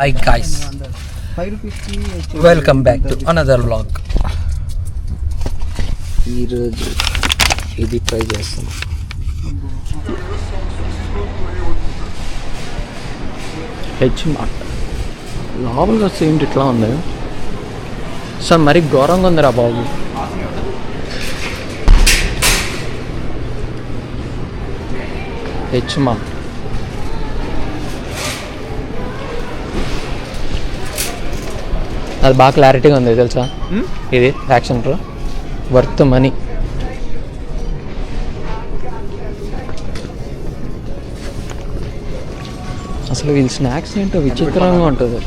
Hi guys, welcome back to another vlog. ఈరోజు ఇది try చేస్తాం. హెచ్ మార్ట్ లోపలికి వస్తే ఏంటి ఇట్లా ఉంది సార్, మరీ ఘోరంగా ఉందిరా బాబు. హెచ్ మార్ట్ అది బాగా క్లారిటీగా ఉంది తెలుసా. ఇది యాక్షన్ ప్రో వర్త్ మనీ. అసలు వీళ్ళ స్నాక్స్ ఏంటో విచిత్రంగా ఉంటుంది.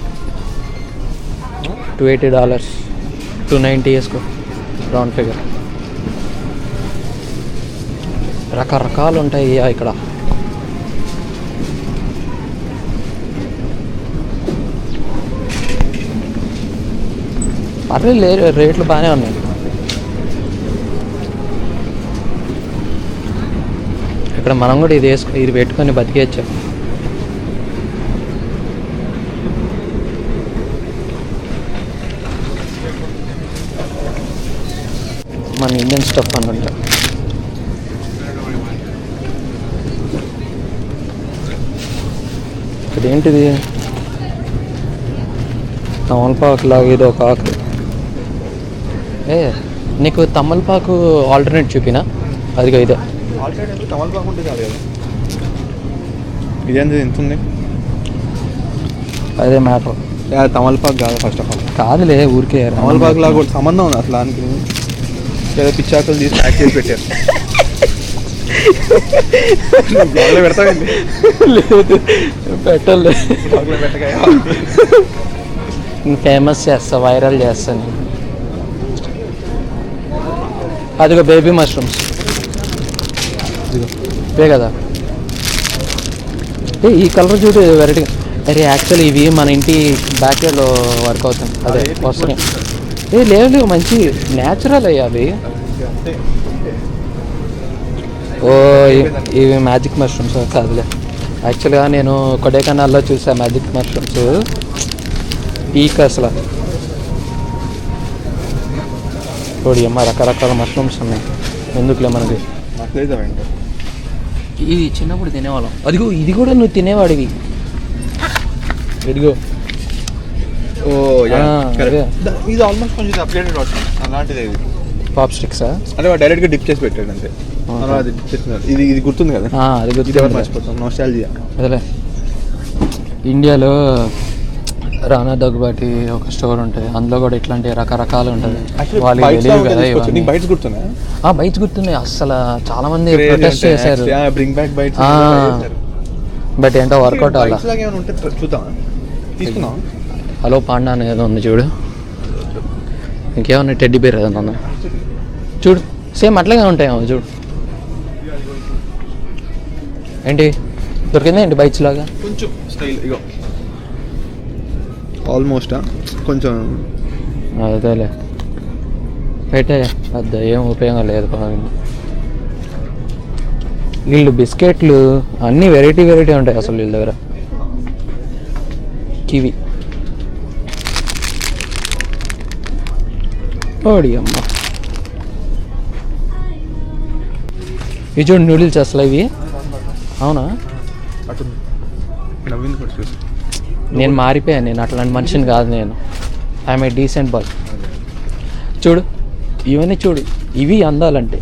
$280, $290 వేసుకో రౌండ్ ఫిగర్. రకరకాలు ఉంటాయి ఇక్కడ. పర్లేదు, రేట్లు బాగానే ఉన్నాయి. ఇక్కడ మనం కూడా ఇది పెట్టుకొని బతికేయచ్చు. మన ఇండియన్ స్టఫ్ అనుకుంటా. ఇక్కడ ఏంటిది, తమలపాకు లాగా ఏదో ఒక ఆకు. నీకు తమలపాకు ఆల్టర్నేట్ చూపినా, అదిగా ఇదే ఆల్టర్నేట్. తమలపాకు ఉంటే చాలు కదా. ఇదేంది ఎంత ఉంది? అదే మ్యాటర్. తమలపాకు కాదు ఫస్ట్ ఆఫ్ ఆల్. కాదులే, ఊరికే తమలపాకు లాగా కూడా సంబంధం ఉంది అసలు. దానికి ఏదో పిచ్చాకులు తీసి ప్యాక్ చేసి పెట్టారు. పెడతామండి. లేదు పెట్టలే, పెట్టగా ఫేమస్ చేస్తా, వైరల్ చేస్తాను. అదిగో బేబీ మష్రూమ్స్, ఇవే కదా. ఈ కలర్ చూడు వెరైటీ. అరే యాక్చువల్లీ ఇవి మన ఇంటి బ్యాక్ యార్డ్లో వర్క్ అవుతుంది. అదే వస్తున్నాయి. లేవు మంచి న్యాచురల్ అయ్యి అవి. ఓ ఇవి మ్యాజిక్ మష్రూమ్స్ కాదులే. యాక్చువల్గా నేను కొడైకెనాల్లో చూసా మ్యాజిక్ మష్రూమ్స్. పీక్ అసలు చూడు అమ్మ, రకరకాల మష్రూమ్స్ ఉన్నాయి. ఎందుకులే మనకి. ఇది చిన్నప్పుడు తినేవాళ్ళం. అదిగో ఇది కూడా నువ్వు తినేవాడివి. ఇదిగో ఇది ఆల్మోస్ట్ కొంచెం అప్డేటెడ్ అలాంటిది. పాప్ స్టిక్సా? అంటే డైరెక్ట్గా డిప్ చేసి పెట్టాడు అంతే. ఇది గుర్తుంది కదా. అది గుర్తు మర్చిపోతాం. నోస్టాల్జియా. అదే ఇండియాలో రానా దగ్గుబాటి ఒక స్టోర్ ఉంటుంది, అందులో కూడా ఇట్లాంటి రకరకాలు ఉంటుంది. వాళ్ళు తెలియదు కదా. బైట్స్ గుర్తున్నాయి? బైట్స్ గుర్తున్నాయి. అసలు చాలా మంది ప్రొటెస్ట్ చేశారు. బట్ ఏంటో వర్కౌట్ అవ్వాలి. హలో పాండా అని ఏదో ఉంది చూడు. ఇంకేమన్నా టెడ్డీ బేర్ ఏదన్నా ఉంది చూడు, సేమ్ అట్లాగే ఉంటాయి చూడు. ఏంటి దొరికిందా ఏంటి బైట్స్ లాగా? కొంచెం స్టైల్ ఇగో ఆల్మోస్ట్ కొంచెం. అదేలే పెట్టే, పెద్ద ఏం ఉపయోగం లేదు. వీళ్ళు బిస్కెట్లు అన్నీ వెరైటీ ఉంటాయి అసలు వీళ్ళ దగ్గర. కివి ఓడి అమ్మ. ఇవి చూడు నూడిల్స్ అసలు ఇవి. అవునా, నేను మారిపోయాను. నేను అట్లాంటి మనిషిని కాదు. నేను ఐఎమ్ ఏ డీసెంట్ బాయ్. చూడు ఇవన్నీ చూడు, ఇవి అందాలంటే.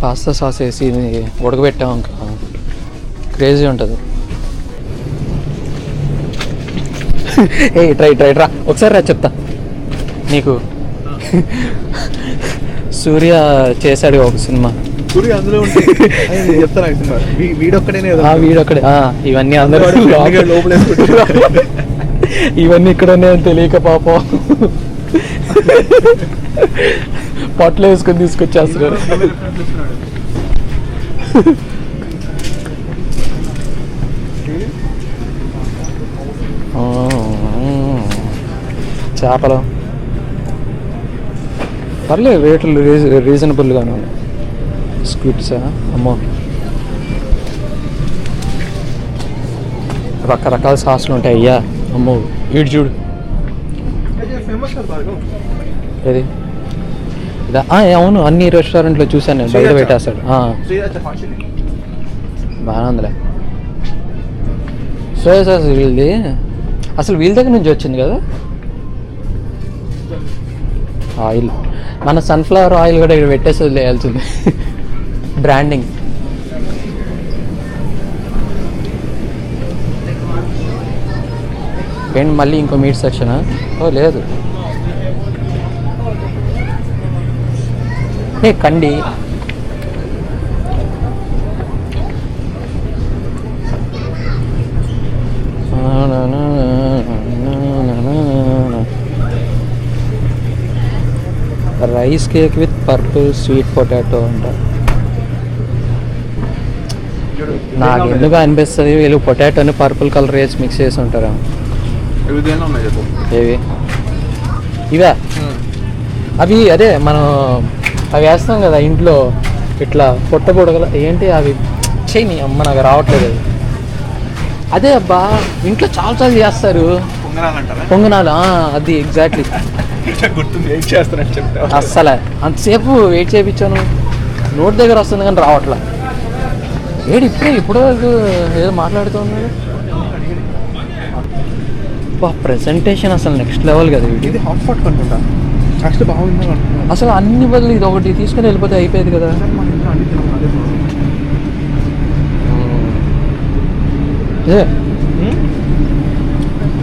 పాస్తా సాస్ వేసి ఉడకబెట్టాం ఇంకా క్రేజీ ఉంటుంది. ట్రై ఒకసారి రా చెప్తా నీకు. సూర్య చేశాడు ఒక సినిమా. అందులో వీడొక్కడే. ఇవన్నీ అందరూ ఇవన్నీ ఇక్కడ ఉన్నాయని తెలియక పాపం పొట్లు వేసుకొని తీసుకొచ్చేస్తున్నారు. చేపలు పర్లేదు, రేట్లు రీజనబుల్గానే ఉన్నాయి. స్క్విడ్సా? అమ్మో రకరకాల సాసులు ఉంటాయి. అయ్యా అమ్మో, వీడు చూడు ఫేమస్ ఏది ఇదా. అవును, అన్ని రెస్టారెంట్లో చూశాను నేను, బయట పెట్టేస్తాడు. బాగానే ఉందిలే. సోయా సాస్ వీళ్ళది అసలు వీళ్ళ దగ్గర నుంచి వచ్చింది కదా ఆయిల్. మన సన్ఫ్లవర్ ఆయిల్ కూడా ఇక్కడ పెట్టేసి వదిలేయాల్సింది. బ్రాండింగ్. ఏంటి మళ్ళీ ఇంకో మీట్ సెక్షనా? ఓ లేదు, కండి. Rice cake with purple sweet potato అంట. నాకు ఎందుకు అనిపిస్తుంది వీళ్ళు పొటాటోని పర్పుల్ కలర్ వేసి మిక్స్ చేసి ఉంటారా. ఏవి ఇవే? అవి అదే మనం అవి వేస్తాం కదా ఇంట్లో, ఇట్లా పొట్టబొడగల ఏంటి అవి చేయని అమ్మ, నాకు రావట్లేదు అది. అదే అబ్బా, ఇంట్లో చాలా చాలా చేస్తారు పొంగనాలు. అది ఎగ్జాక్ట్లీ అస్సలే అంతసేపు వెయిట్ చేయించాను, నోటి దగ్గర వస్తుంది కానీ రావట్లే. ఇప్పుడు ఏదో మాట్లాడుతున్నాడు. ప్రెజెంటేషన్ అసలు నెక్స్ట్ లెవెల్ కదా. ఇది హాట్ పాట్ అనుకుంటా, బాగుంది. అసలు అన్ని బదులు ఇది ఒకటి తీసుకుని వెళ్ళిపోతే అయిపోయేది కదా.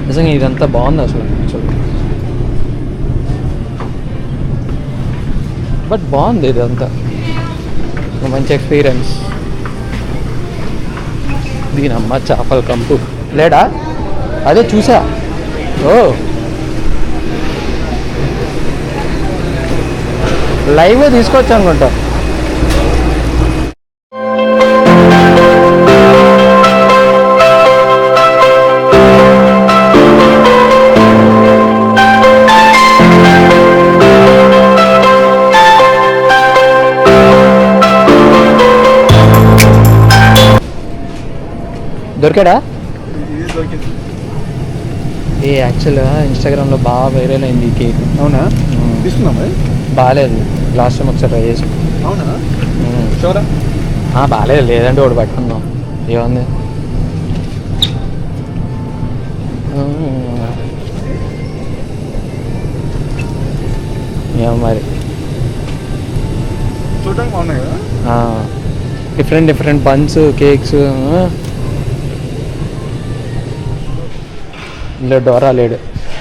నిజంగా ఇదంతా బాగుంది అసలు. బట్ బాగుంది ఇదంతా, మంచి ఎక్స్పీరియన్స్. దీనమ్మ చేపల కంపు లేడా? అదే చూసా. ఓ లైవ్ తీసుకొచ్చా అనుకుంటా. దొరికాడా? ఏ యాక్చువల్గా ఇన్స్టాగ్రామ్లో బాగా వైరల్ అయింది ఈ కేక్. అవునా? తీసుకున్నామా? బాగాలేదు, లాస్ట్ టైం ఒకసారి ట్రై చేసి. అవునా? చూరా బాగాలేదు, లేదంటే ఒకటి పట్టుకుందాం. ఏముంది? ఏమో మరి, చూడడానికి బాగున్నాయి కదా. Different buns, cakes. ఇందులో డోరా లేడు,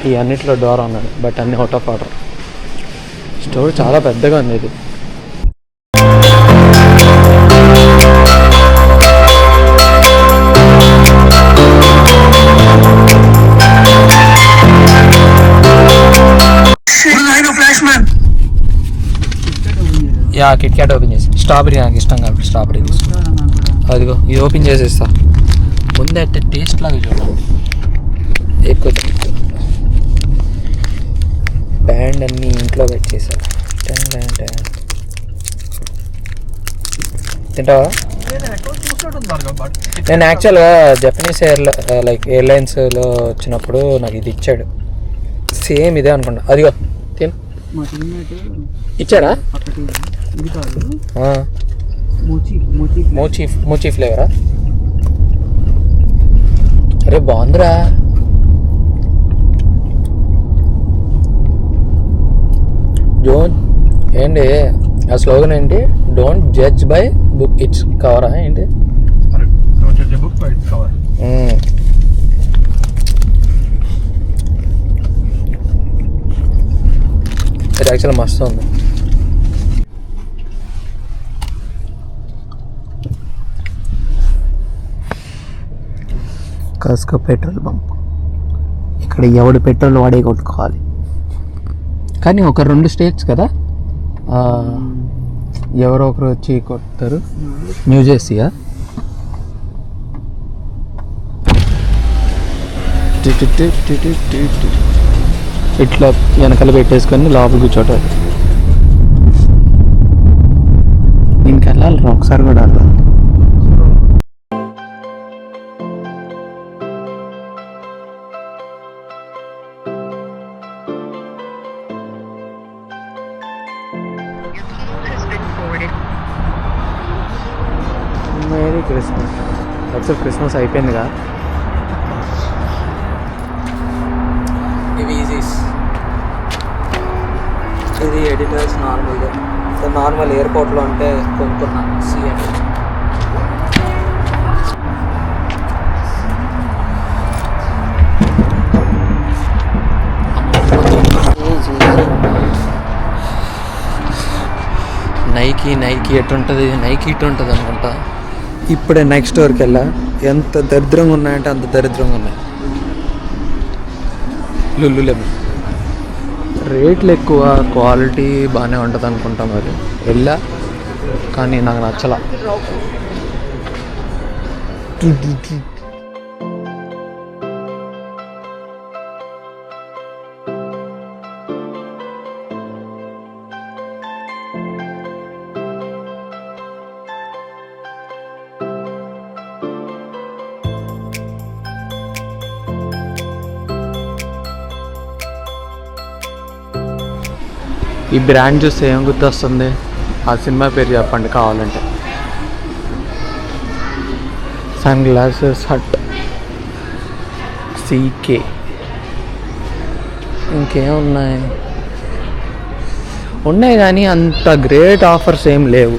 ఈ అన్నిట్లో డోరా ఉన్నాడు, బట్ అన్ని అవుట్ ఆఫ్ ఆర్డర్. స్టోర్ చాలా పెద్దగా ఉంది ఇది. యా కిట్ క్యాట్ ఓపెన్ చేసి, స్ట్రాబెరీ నాకు ఇష్టం కాబట్టి స్ట్రాబెరీ తీసుకున్నా. అదిగో ఇది ఓపెన్ చేసేస్తా. ముందే అంటే టేస్ట్ లాగా చూడండి. ఎక్కువ బ్యాండ్ అన్నీ ఇంట్లో పెట్టేసారు. తింటావా? నేను యాక్చువల్గా జపనీస్ ఎయిర్లైన్స్లో వచ్చినప్పుడు నాకు ఇది ఇచ్చాడు, సేమ్ ఇదే అనుకుంటా. అదిగో తిను. ఇచ్చాడా? మోచీ ఫ్లేవరా? అరే బాగుందిరా. ఏంటి ఆ స్లోగన్ ఏంటి? Don't judge by book it's కవరా ఏంటి? ఇది యాక్చువల్ మస్తు ఉంది. కస్కో పెట్రోల్ పంప్. ఇక్కడ ఎవడు పెట్రోల్ వాడే కొట్టుకోవాలి. కానీ ఒక 2 స్టేట్స్ కదా, ఎవరో ఒకరు వచ్చి కొడతారు. న్యూజెర్సీయా? ఇట్లా వెనకాల పెట్టేసుకొని లోపల కూర్చోటారు. దీనికి వెళ్ళాలి ఒకసారి కూడా. క్రిస్మస్ అయిపోయిందిగా. ఇవి ఈజీస్. ఇది ఎడిటర్స్ నార్మల్గా నార్మల్ ఎయిర్పోర్ట్లో ఉంటే కొనుక్కున్నా సిఎం. నైకీ ఎటుంటుంది, నైకీ ఇటు ఉంటుంది అనుకుంటా. ఇప్పుడే నైక్ స్టోర్కి వెళ్ళా. ఎంత దరిద్రంగా ఉన్నాయంటే అంత దరిద్రంగా ఉన్నాయి. లుల్లులెమన్ రేట్లు ఎక్కువ, క్వాలిటీ బాగానే ఉంటుంది అనుకుంటా. మరి వెళ్ళా కానీ నాకు నచ్చలా. ఈ బ్రాండ్ చూస్తే ఏం గుర్తొస్తుంది? ఆ సినిమా పేరు చెప్పండి కావాలంటే. Sunglasses hat, CK. ఇంకేమున్నాయి? ఉన్నాయి కానీ అంత గ్రేట్ ఆఫర్స్ ఏం లేవు.